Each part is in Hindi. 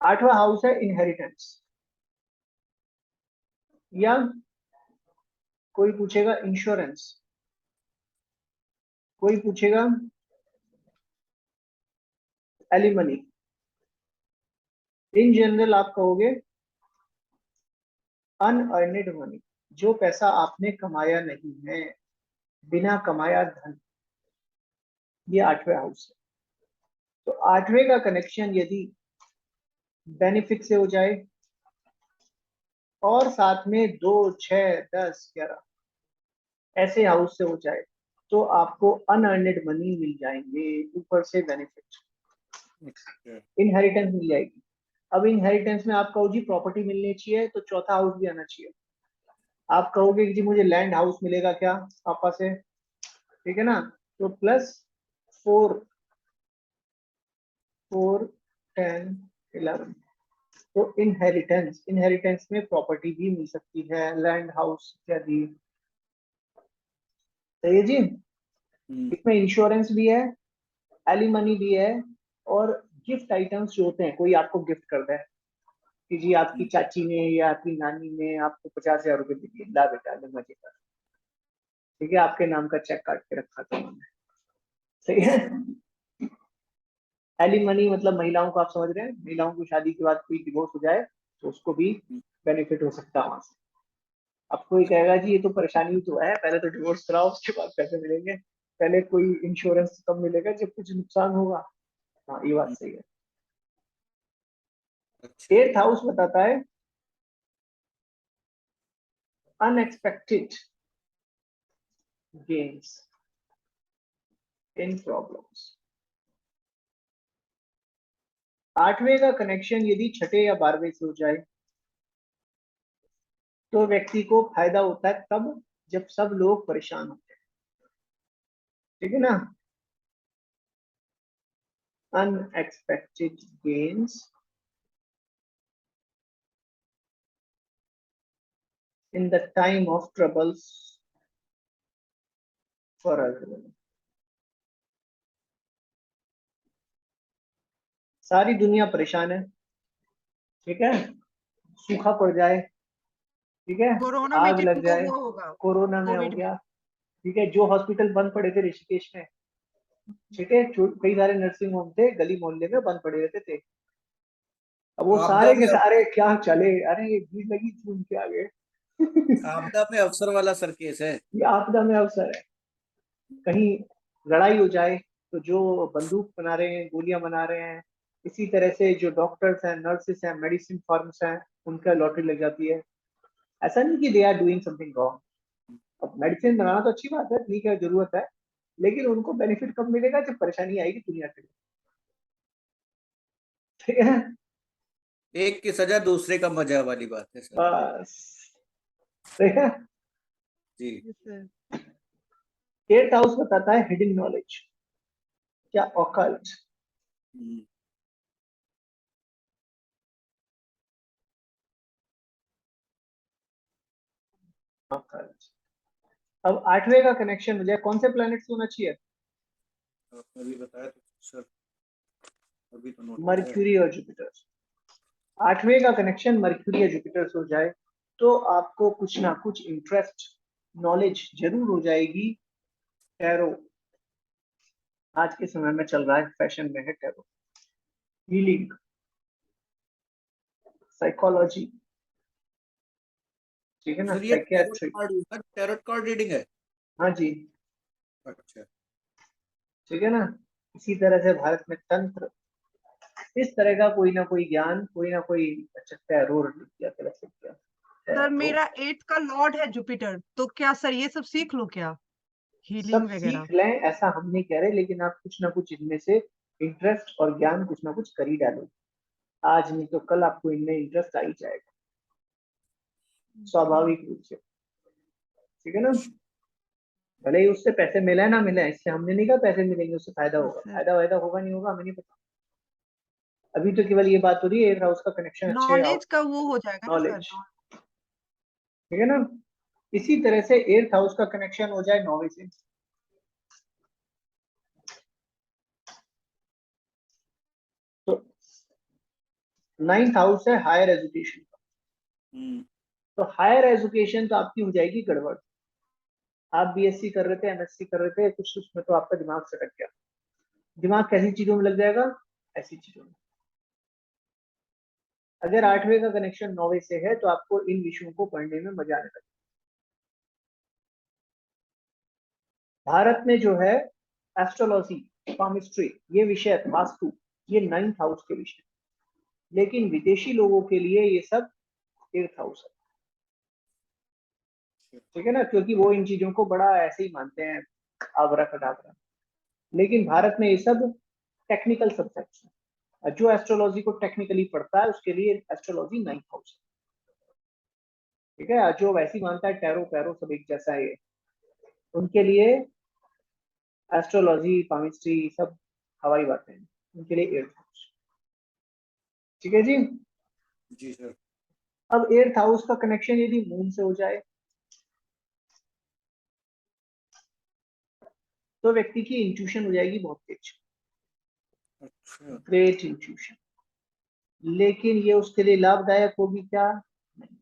8वां हाउस है इनहेरिटेंस, या कोई पूछेगा इंश्योरेंस, कोई पूछेगा एलिमनी। इन जनरल आप कहोगे अनअर्नेड मनी, जो पैसा आपने कमाया नहीं है, बिना कमाया धन, ये 8वें हाउस है। तो 8वें का कनेक्शन यदि बेनिफिट से हो जाए और साथ में 2, 6, 10, 11 ऐसे हाउस से हो जाए, तो आपको अनअर्नेड मनी मिल जाएंगे, ऊपर से बेनिफिट, इनहेरिटेंस मिल जाएगी। अब इनहेरिटेंस में आप कहो जी प्रॉपर्टी मिलनी चाहिए, तो चौथा हाउस भी आना चाहिए। आप कहोगे कि जी मुझे लैंड हाउस मिलेगा क्या पापा से, ठीक है ना, तो +4, 4, 10, 11, तो इनहेरिटेंस में प्रॉपर्टी भी मिल सकती है, लैंड हाउस इत्यादि। सही है जी। इसमें इंश्योरेंस भी है, एलिमनी भी है, और गिफ्ट आइटम्स जो होते हैं, कोई आपको गिफ्ट कर दे कि जी आपकी चाची ने या आपकी नानी ने आपको 50,000 रुपए दिए, ला बेटा ले मजे कर, ठीक है, आपके नाम का चेक काट के रखा था उन्होंने। सही है। एलिमनी मतलब महिलाओं को, आप समझ रहे हैं, महिलाओं की शादी के बाद कोई डिवोर्स हो जाए तो उसको भी बेनिफिट हो सकता है वहां से। अब कोई कहेगा जी ये तो परेशानी तो है, पहले तो डिवोर्स कराओ उसके बाद पैसे मिलेंगे, पहले कोई इंश्योरेंस कब मिलेगा जब कुछ नुकसान होगा। हाँ ये बात सही है। अच्छा। 8th हाउस बताता है अनएक्सपेक्टेड गेन्स इन प्रॉब्लम्स। 8वें का कनेक्शन यदि 6ठे या 12वें से हो जाए, तो व्यक्ति को फायदा होता है तब जब सब लोग परेशान होते हैं, ठीक है ना। Unexpected gains in the time of troubles for everyone. सारी दुनिया परेशान है, ठीक है, सूखा पड़ जाए, ठीक है, कोरोना में आग लग जिनको जाए, वो होगा, कोरोना में हो कोविड में। गया, ठीक है, जो हॉस्पिटल बंद पड़े थे ऋषिकेश में, ठीक है, कई सारे नर्सिंग होम थे गली मोहल्ले में बंद पड़े रहते थे, अब वो आपदा सारे में के सारे क्या चले, अरे ये भीड़ लगी थी उनके आगे। आपदा में अवसर वाला सर केस है। ये आपदा में अवसर है। कहीं लड़ाई हो जाए तो जो बंदूक बना रहे हैं, गोलियां बना रहे हैं, इसी तरह से जो डॉक्टर्स हैं, नर्सेस हैं, मेडिसिन फर्म्स हैं, उनका लॉटरी लग जाती है। ऐसा नहीं कि they are doing something wrong, अब मेडिसिन बनाना तो अच्छी बात है, ठीक है, जरूरत है, लेकिन उनको बेनिफिट कब मिलेगा जब परेशानी आएगी दुनिया के लिए, ठीक है। एक की सजा दूसरे का मजा वाली बात है सर। बस, ठीक है। जी। 8th हाउस बताता है हिडन नॉलेज, क्या ऑकल्ट। हम्म, ऑकल्ट। अब 8वें का कनेक्शन हो जाए, कौन से प्लैनेट से होना चाहिए, आपने भी बताया तो सर, अभी तो नोट किया है। मर्क्यूरी और जुपिटर। 8वें का कनेक्शन मर्क्यूरी या जुपिटर से हो जाए तो आपको कुछ ना कुछ इंटरेस्ट, नॉलेज जरूर हो जाएगी। टैरो आज के समय में चल रहा है, फैशन में है टैरो, हीलिंग, साइकोलॉजी, ठीक है ना, सर ये साइकियाट्री। टैरोट कार्ड रीडिंग है। हाँ जी, अच्छा। ठीक है ना। इसी तरह से भारत में तंत्र, इस तरह का कोई ना कोई ज्ञान, कोई ना कोई, अच्छा टैरो लिख दिया, गलत लिख दिया, सर टैरो। मेरा 8th का लॉर्ड है जुपिटर, तो क्या सर ये सब सीख लो क्या, सब हीलिंग वगैरह? सीख लें ऐसा हम नहीं कह रहे, लेकिन आप कुछ ना कुछ इनमें से इंटरेस्ट और ज्ञान कुछ ना कुछ कर ही डालो, आज नहीं तो कल आपको इनमें इंटरेस्ट आ ही जाएगा, स्वाभाविक रूप से, ठीक है ना। भले ही उससे पैसे मिले ना मिले, इससे हमने नहीं कहा पैसे मिलेंगे, उससे फायदा होगा, फायदा वायदा होगा नहीं होगा हमें नहीं पता, अभी तो केवल ये बात हो रही है 8th हाउस का कनेक्शन अच्छे नॉलेज का वो हो जाएगा ना सर। नॉलेज, ठीक है ना। इसी तरह से 8th हाउस का कनेक्शन हो जाए 9वें से, तो 9th हाउस है हायर एजुकेशन का, हम्म, तो हायर एजुकेशन तो आपकी हो जाएगी गड़बड़। आप बीएससी कर रहे थे, एमएससी कर रहे थे, कुछ उसमें तो आपका दिमाग सटक गया। दिमाग कैसी चीजों में लग जाएगा? ऐसी चीजों में। अगर 8वें का कनेक्शन 9वें से है तो आपको इन विषयों को पढ़ने में मजा आने लगेगा। भारत में जो है एस्ट्रोलॉजी, पामिस्ट्री, ये विषय, वास्तु, ये 9th हाउस के विषय, लेकिन विदेशी लोगों के लिए ये सब 8th हाउस है। ठीक है ना, क्योंकि वो इन चीजों को बड़ा ऐसे ही मानते हैं, आवरा खटावरा। लेकिन भारत में ये सब टेक्निकल सब्जेक्ट्स है। जो एस्ट्रोलॉजी को टेक्निकली पढ़ता है उसके लिए एस्ट्रोलॉजी 9th हाउस है। ठीक है, जो वैसी मानता है टैरो पैरो सब एक जैसा है, उनके लिए एस्ट्रोलॉजी, पामिस्ट्री सब हवाई बातें हैं, उनके लिए 8th हाउस। ठीक है जी। जी सर। अब 8th हाउस का कनेक्शन यदि मून से हो जाए तो व्यक्ति की इंट्यूशन हो जाएगी बहुत तेज, अच्छा। Great intuition. लेकिन ये उसके लिए लाभदायक होगी क्या? नहीं।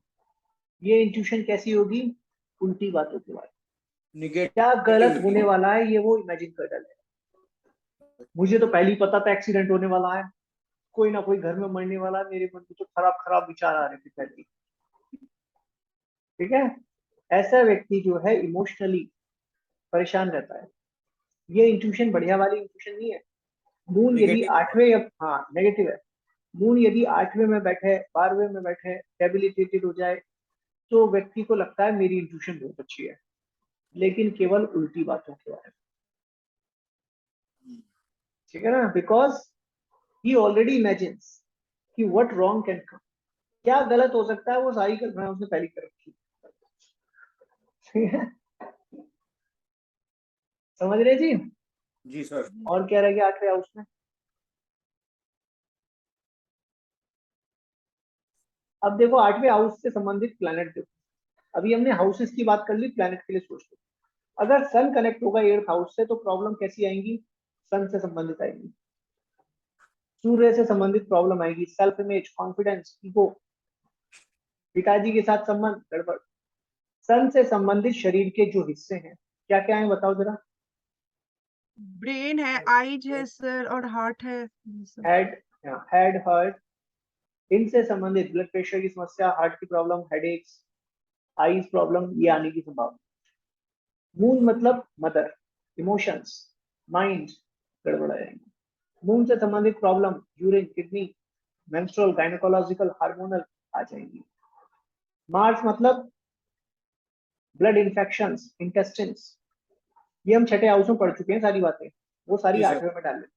ये इंट्यूशन कैसी होगी? उल्टी बातों के बारे में, क्या गलत होने निगेटिव। वाला है ये वो इमेजिन कर डालेगा। मुझे तो पहले ही पता था एक्सीडेंट होने वाला है, कोई ना कोई घर में मरने वाला है, मेरे मन में तो खराब खराब विचार आ रहे थे पहले ही। ठीक है, ऐसा व्यक्ति जो है इमोशनली परेशान रहता है। ये इंट्यूशन बढ़िया वाली इंट्यूशन नहीं है। मून यदि निगेटिव। 8वें, हाँ नेगेटिव है। मून यदि 8वें में बैठे, 12वें में बैठे, डेबिलिटेटेड हो जाए, तो व्यक्ति को लगता है मेरी इंट्यूशन बहुत अच्छी है, लेकिन केवल उल्टी बातों के बारे में। ठीक है ना, बिकॉज ही ऑलरेडी इमेजिन्स कि व्हाट रॉन्ग कैन कम, क्या गलत हो सकता है वो सारी कल्पना उसने पहले कर रखी। ठीक है, समझ रहे जी? जी सर। और क्या रह गया 8वें हाउस में? अब देखो 8वें हाउस से संबंधित प्लैनेट देखो। अभी हमने हाउसेस की बात कर ली, प्लैनेट के लिए सोच लो। अगर सन कनेक्ट होगा 8th हाउस से तो प्रॉब्लम कैसी आएंगी? सन से संबंधित आएंगी, सूर्य से संबंधित प्रॉब्लम आएगी, सेल्फ इमेज, कॉन्फिडेंस, ईगो, पिताजी के साथ संबंध गड़बड़। सन से संबंधित शरीर के जो हिस्से हैं क्या क्या है बताओ जरा। ब्रेन है, आईज है सर, और हार्ट है ये सब। हेड, हेड, हार्ट, इनसे संबंधित ब्लड प्रेशर की समस्या, हार्ट की प्रॉब्लम, हेडेक्स, आईज प्रॉब्लम, ये आने की संभावना। मून मतलब मदर, इमोशंस, माइंड गड़बड़ा जाएंगे। मून से संबंधित problem, urine, kidney, menstrual, gynaecological, hormonal आ जाएंगी। मार्स मतलब ब्लड इन्फेक्शंस, इंटेस्टिन्स, ये हम 6ठे हाउस में पढ़ चुके हैं सारी बातें, वो सारी जी सर। 8वें में डाल लेते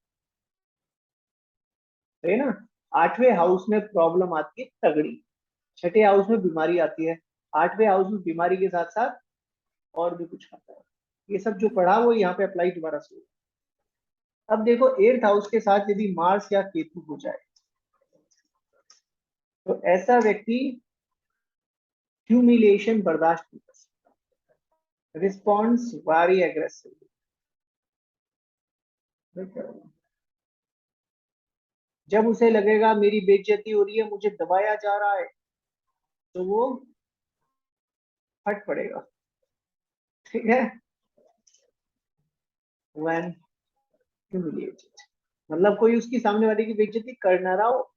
हैं ना। 8वें हाउस में प्रॉब्लम आती है तगड़ी, 6ठे हाउस में बीमारी आती है, 8वें हाउस में बीमारी के साथ साथ और भी कुछ आता है। ये सब जो पढ़ा वो यहाँ पे अप्लाई दोबारा से होगा। अब देखो 8th हाउस के साथ यदि मार्स या केतु हो जाए तो ऐसा व्यक्ति ह्यूमिलिएशन बर्दाश्त नहीं कर सकता, रिस्पॉन्स वेरी एग्रेसिव। जब उसे लगेगा मेरी बेइज्जती हो रही है, मुझे दबाया जा रहा है, तो वो फट पड़ेगा। ठीक है, when humiliated, मतलब कोई उसकी सामने वाले की बेइज्जती कर ना रहा हो,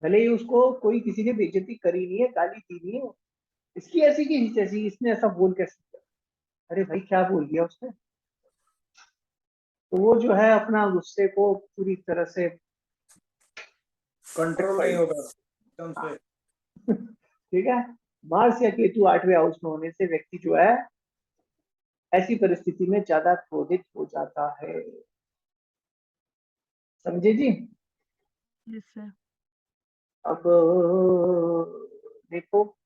भले ही उसको कोई किसी ने बेइज्जती करी नहीं है, गाली दी नहीं है, इसकी ऐसी की जैसी, इसने ऐसा बोल कैसे दिया? अरे भाई क्या बोल दिया उसने? तो वो जो है अपना गुस्से को पूरी तरह से कंट्रोल नहीं होगा एकदम से। ठीक है, मार्स या केतु 8वें हाउस में होने से व्यक्ति जो है ऐसी परिस्थिति में ज्यादा क्रोधित हो जाता है। समझे जी? Yes sir. अब देखो,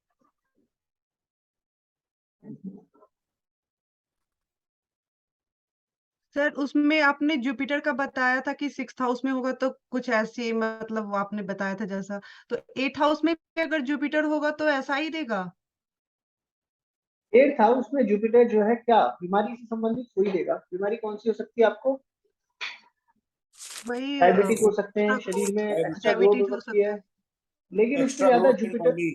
सर उसमें आपने जुपिटर का बताया था कि 6th हाउस में होगा, तो कुछ ऐसी मतलब वो आपने बताया था जैसा, तो 8th हाउस में भी अगर जुपिटर होगा तो ऐसा ही देगा। 8th हाउस में जुपिटर जो है क्या बीमारी से संबंधित हो ही देगा। बीमारी कौन सी हो सकती है आपको? वही डायबिटिक हो सकते हैं, थोड़ा शरीर में एक्स्ट्रा ग्रोथ कैविटी हो हो सकती सकता है, है। लेकिन उससे एक्स्ट्रा ज्यादा ग्रोथ इन जुपिटर, बॉडी,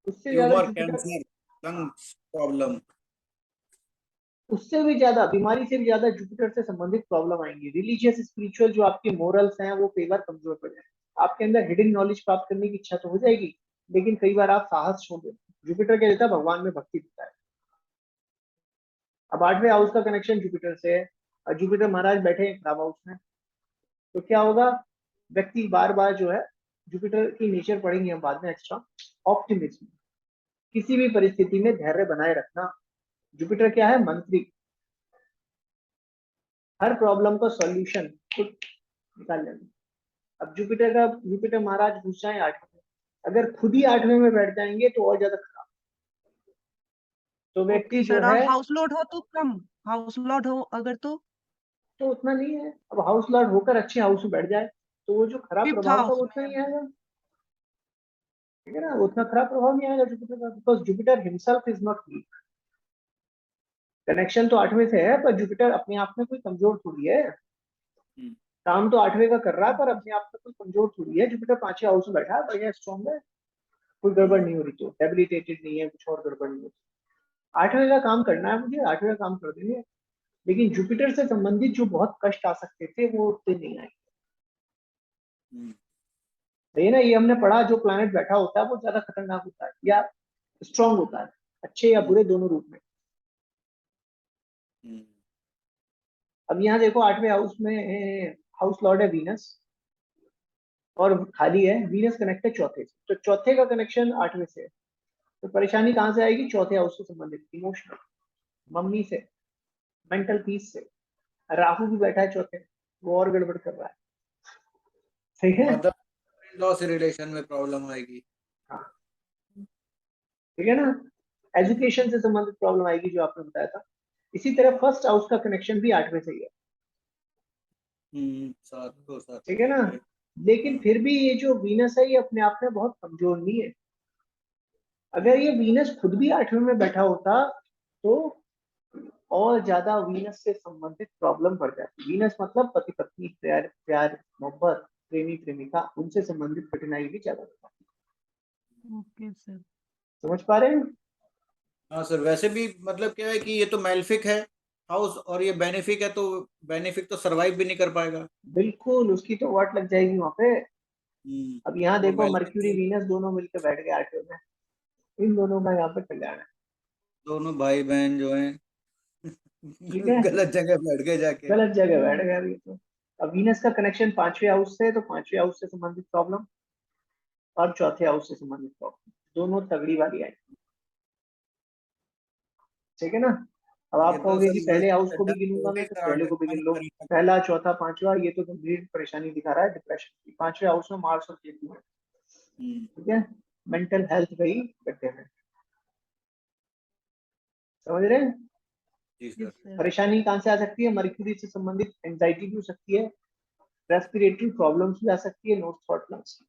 उससे ज्यादा tumour, Jupiter, cancer, lungs problem. उससे भी ज्यादा बीमारी से भी ज्यादा जुपिटर से संबंधित प्रॉब्लम आएंगी। रिलीजियस स्पिरिचुअल जो आपके मोरल्स हैं वो कई बार कमजोर पड़ जाए। आपके अंदर हिडन नॉलेज प्राप्त करने की इच्छा तो हो जाएगी, लेकिन कई बार आप साहस छोड़ देते। जुपिटर क्या देता है? भगवान में भक्ति देता है। अब 8वें हाउस का कनेक्शन जुपिटर से है और जुपिटर महाराज बैठे हैं खराब हाउस में, तो क्या होगा? व्यक्ति बार बार जो है, जुपिटर की नेचर पढ़ेंगे हम बाद में एक्स्ट्रा, ऑप्टिमिज्म, किसी भी परिस्थिति में धैर्य बनाए रखना। जुपिटर क्या है? मंत्री, हर प्रॉब्लम का सॉल्यूशन खुद निकाल लेना। अब जुपिटर महाराज घुस जाए 8वें में, अगर खुद ही 8वें में बैठ जाएंगे तो और ज्यादा खराब। तो व्यक्ति ओके जो सर, और है, हाउस लोड हो तो कम, हाउस लोड हो अगर तो उतना नहीं है। अब हाउस लॉर्ड होकर अच्छे हाउस में बैठ जाए तो वो जो खराब फिफ्थ प्रभाव था हाउस वो में उतना है। नहीं आएगा, ठीक है ना? उतना खराब प्रभाव नहीं आएगा जुपिटर का, because Jupiter himself is not weak. Connection तो 8वें से है, पर जुपिटर अपने आप में कोई कमजोर थोड़ी है। काम तो 8वें का कर रहा है, पर ओके अपने आप में कोई कमजोर थोड़ी है। जुपिटर 5वें हाउस में बैठा है, बढ़िया स्ट्रॉन्ग है, कोई गड़बड़ नहीं हो रही, तो डेबिलिटेटेड नहीं है, कुछ और गड़बड़ नहीं होती। 8वें का काम करना है मुझे, 8वें का काम कर देंगे, लेकिन जुपिटर से संबंधित जो बहुत कष्ट आ सकते थे वो उतने नहीं आए। सही है ना? ये हमने पढ़ा, जो प्लैनेट बैठा होता है वो ज्यादा खतरनाक होता है या स्ट्रांग होता है, अच्छे या बुरे दोनों रूप में। अब यहाँ देखो 8वें हाउस में हाउस लॉर्ड है वीनस, और खाली है, वीनस कनेक्ट है चौथे से, तो चौथे का कनेक्शन 8वें से है। तो परेशानी कहाँ से आएगी? चौथे हाउस से संबंधित, इमोशनल, मम्मी से, मेंटल पीस से। राहु भी बैठा है चौथे, वो और गड़बड़ कर रहा है। सही है? मदर इन लॉ से रिलेशन में प्रॉब्लम आएगी। हाँ, ठीक है ना? एजुकेशन से संबंधित प्रॉब्लम आएगी जो आपने बताया था। इसी तरह फर्स्ट हाउस का कनेक्शन भी 8वें से ही है, सात को सात ठीक है ना? है। लेकिन फिर भी ये जो वीनस है ये अपने आप में बहुत कमजोर नहीं है। अगर ये वीनस खुद भी 8वें में बैठा होता तो और ज्यादा वीनस से संबंधित प्रॉब्लम बढ़ जाती। वीनस मतलब पति पत्नी, प्यार प्यार, मोहब्बत, प्रेमी प्रेमिका, उनसे संबंधित कठिनाई भी ज्यादा होती। Okay sir. समझ पा रहे हैं? हाँ सर, वैसे भी मतलब क्या है कि ये तो मैल्फिक है हाउस और ये बेनिफिक है, तो बेनिफिक तो सरवाइव भी नहीं कर पाएगा। बिल्कुल, उसकी तो वाट लग जाएगी वहां पे। अब यहाँ वो देखो मैल्फिक मर्क्यूरी जो वीनस दोनों मिलकर बैठ गए 8वें में, इन दोनों का यहाँ पे कल्याण है। दोनों भाई बहन जो हैं ठीक है, गलत जगह बैठ गए जाके। गलत जगह बैठ गया अभी तो। अब वीनस का कनेक्शन 5वें हाउस से है, तो 5वें हाउस से संबंधित प्रॉब्लम और चौथे हाउस से संबंधित प्रॉब्लम दोनों तगड़ी वाली आई, ठीक है ना? अब ये आप तो कहोगे सर कि पहले हाउस वैसे को भी डर हो गिनूंगा गई मैं, तो सर, पहले को भी 8वां गिन लो। नंबर ही तक। पहला, चौथा, पांचवा, ये तो गंभीर परेशानी दिखा रहा है, डिप्रेशन की। 5वें हाउस में मार्स और केतु है, ठीक है? मेंटल हेल्थ गई गड्ढे में। समझ रहे हैं? जी सर। Yes sir. परेशानी कहाँ से आ सकती है? मर्क्यूरी से संबंधित एंजाइटी भी हो सकती है, रेस्पिरेटरी प्रॉब्लम्स भी आ सकती है, नोज थॉट लंग्स की।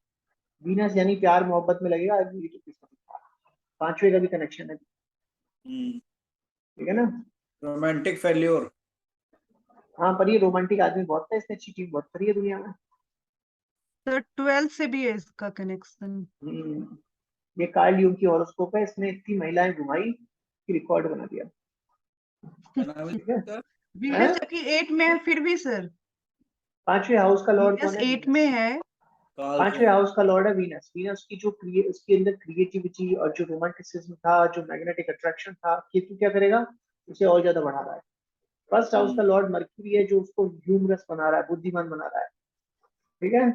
वीनस यानी प्यार मोहब्बत में लगेगा, ये तो किसको दिखा रहा है। 5वें का भी कनेक्शन है, ठीक है ना? Romantic failure. हाँ, पर ये रोमांटिक आदमी बहुत था, इसने चीटिंग बहुत करी है दुनिया में। सर 12 से भी है इसका कनेक्शन। ये कार्ल यूंग की हॉरोस्कोप है, इसने इतनी महिलाएं घुमाई कि रिकॉर्ड बना दिया, क्या नाम है ठीक है? सर? वीनस हैं? जबकि 8 में है फिर भी सर। 5वें हाउस का लॉर्ड वीनस कौन है? 8 में वीनस। है। काल से 5वें हाउस का लॉर्ड है वीनस। वीनस की जो उसके अंदर क्रिएटिविटी और जो रोमांटिसिज्म था, जो मैग्नेटिक अट्रैक्शन था, केतु क्या करेगा? उसे और ज्यादा बढ़ा रहा है। फर्स्ट हाउस का लॉर्ड मर्क्यूरी है, जो उसको ह्यूमरस बना रहा है, बुद्धिमान बना रहा है, ठीक है?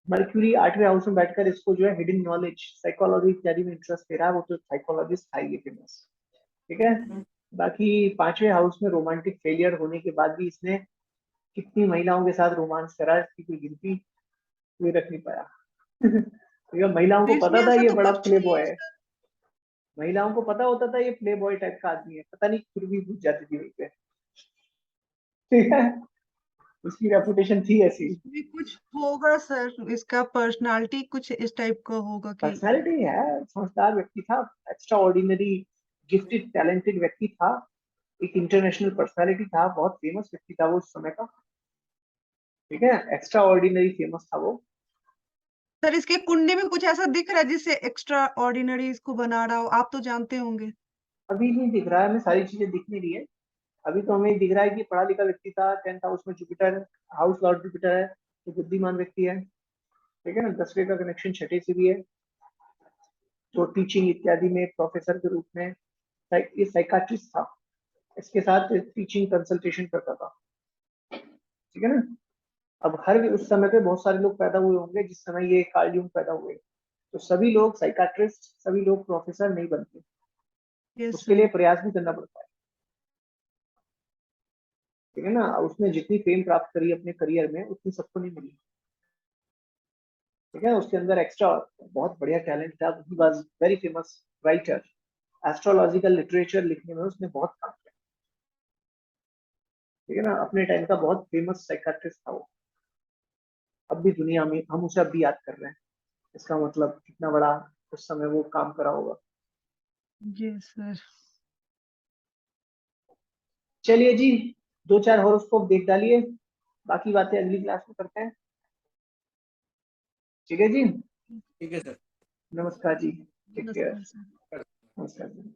मर्क्यूरी 8वें हाउस में बैठकर इसको जो है हिडन नॉलेज, साइकोलॉजी इत्यादि में इंटरेस्ट दे रहा है, वो तो साइकोलॉजिस्ट है ये फेमस, ठीक है? बाकी 5वें हाउस में रोमांटिक फेलियर होने के बाद भी इसने कितनी महिलाओं के साथ रोमांस करा, इसकी कोई गिनती कोई रख नहीं पाया। तो महिलाओं तो को इसमें पता था ऐसा ये तो बड़ा कुछ प्ले नहीं बॉय है है, सर। महिलाओं को पता होता था ये प्ले बॉय टाइप का आदमी है, पता नहीं फिर भी घुस जाती थी वहीं पे, ठीक है? उसकी रेपुटेशन थी ऐसी। इसमें कुछ होगा सर, इसका पर्सनालिटी कुछ इस टाइप का होगा कि पर्सनैलिटी है, समझदार व्यक्ति था, एक्स्ट्रा ऑर्डिनरी गिफ्टेड टैलेंटेड व्यक्ति था, एक इंटरनेशनल पर्सनैलिटी था, बहुत फेमस व्यक्ति था वो उस समय का, ठीक है, एक्स्ट्रा ऑर्डिनरी फेमस था वो। सर इसके कुंडली में कुछ ऐसा दिख रहा है जिससे एक्स्ट्रा ऑर्डिनरी इसको बना रहा हो? आप तो जानते होंगे। अभी नहीं दिख रहा है, हमें सारी चीजें दिख नहीं रही है। अभी तो हमें दिख रहा है कि पढ़ा लिखा व्यक्ति था, 10th हाउस में जुपिटर, हाउस लॉर्ड जुपिटर है, तो बुद्धिमान व्यक्ति है। ठीक है ना, 10वें का कनेक्शन 6ठे से भी है, तो टीचिंग इत्यादि में प्रोफेसर के रूप में, ये साइकाट्रिस्ट था, इसके साथ टीचिंग कंसल्टेशन करता था। ठीक है ना। अब हर उस समय पे बहुत सारे लोग पैदा हुए होंगे जिस समय ये कार्ल यूंग पैदा हुए, तो सभी लोग साइकाट्रिस्ट, सभी लोग प्रोफेसर नहीं बनते, यस उसके सर। लिए प्रयास भी करना पड़ता है। ठीक है ना, उसने जितनी फेम प्राप्त करी अपने करियर में उतनी सबको नहीं मिली। ठीक है, उसके अंदर एक्स्ट्रा बहुत बढ़िया टैलेंट था, he was very famous writer, astrological literature लिखने में उसने बहुत काम किया। ठीक है ना, अपने टाइम का बहुत फेमस साइकाट्रिस्ट था वो। अब भी दुनिया में हम उसे अब भी याद कर रहे हैं, इसका मतलब कितना बड़ा उस समय वो काम करा होगा। Yes sir. चलिए जी, 2-4 हॉरोस्कोप देख डालिए, बाकी बातें अगली क्लास में करते हैं। ठीक है जी, ठीक है सर। नमस्कार जी, टेक केयर। नमस्कार सर। नमस्कार जी।